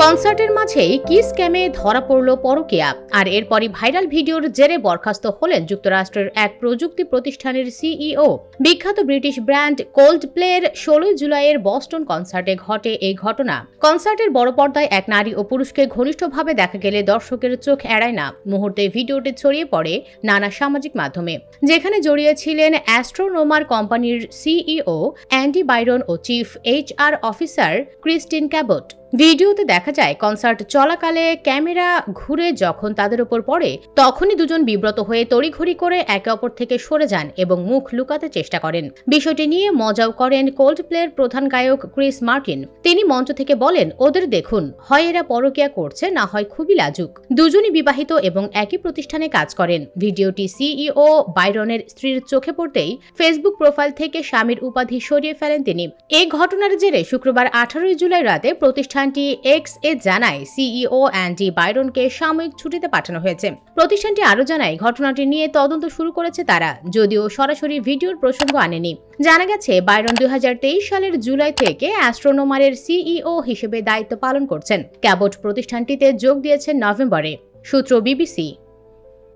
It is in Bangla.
কনসার্টের মাঝেই কি স্ক্যামে ধরা পড়ল পরকীয়া, আর এরপরই ভাইরাল ভিডিওর জেরে বরখাস্ত হলেন যুক্তরাষ্ট্রের এক প্রযুক্তি প্রতিষ্ঠানের সিইও। বিখ্যাত ব্রিটিশ ব্র্যান্ড কোল্ডপ্লের 16 জুলাইয়ের বস্টন কনসার্টে ঘটে এই ঘটনা। কনসার্টের বড় পর্দায় এক নারী ও পুরুষকে ঘনিষ্ঠভাবে দেখা গেলে দর্শকের চোখ এড়ায় না। মুহূর্তে ভিডিওটি ছড়িয়ে পড়ে নানা সামাজিক মাধ্যমে, যেখানে জড়িয়েছিলেন অ্যাস্ট্রোনোমার কোম্পানির সিইও অ্যান্ডি বাইরন ও chief HR officer Christine Cabot. ভিডিওতে দেখা যায় কনসার্ট চলাকালে ক্যামেরা ঘুরে যখন তাদের উপর পড়ে, তখনই দুজন বিব্রত হয়ে তড়িঘড়ি করে একে অপর থেকে সরে যান এবং মুখ লুকাতে চেষ্টা করেন। বিষয়টি নিয়ে মজাও করেন কোল্ডপ্লের প্রধান গায়ক ক্রিস মার্টিন। তিনি মঞ্চ থেকে বলেন, ওদের দেখুন, হয় এরা পরকীয়া করছে, না হয় খুবই লাজুক। দুজনই বিবাহিত এবং একই প্রতিষ্ঠানে কাজ করেন। ভিডিওটি সিইও বাইরনের স্ত্রীর চোখে পড়তেই ফেসবুক প্রোফাইল থেকে স্বামীর উপাধি সরিয়ে ফেলেন তিনি। এই ঘটনার জেরে শুক্রবার 18 জুলাই রাতে প্রতিষ্ঠানটি এক্স এ জানায় সিইও অ্যান্ডি বাইরনকে সাময়িক ছুটিতে পাঠানো হয়েছে। প্রতিষ্ঠানটি আরও জানায় ঘটনাটি নিয়ে তদন্ত শুরু করেছে তারা, যদিও সরাসরি ভিডিওর প্রসঙ্গ আনেনি। জানা গেছে বাইরন 2023 সালের জুলাই থেকে অ্যাস্ট্রোনোমারের সিইও হিসেবে দায়িত্ব পালন করছেন। ক্যাবট প্রতিষ্ঠানটিতে যোগ দিয়েছেন নভেম্বরে। সূত্র BBC।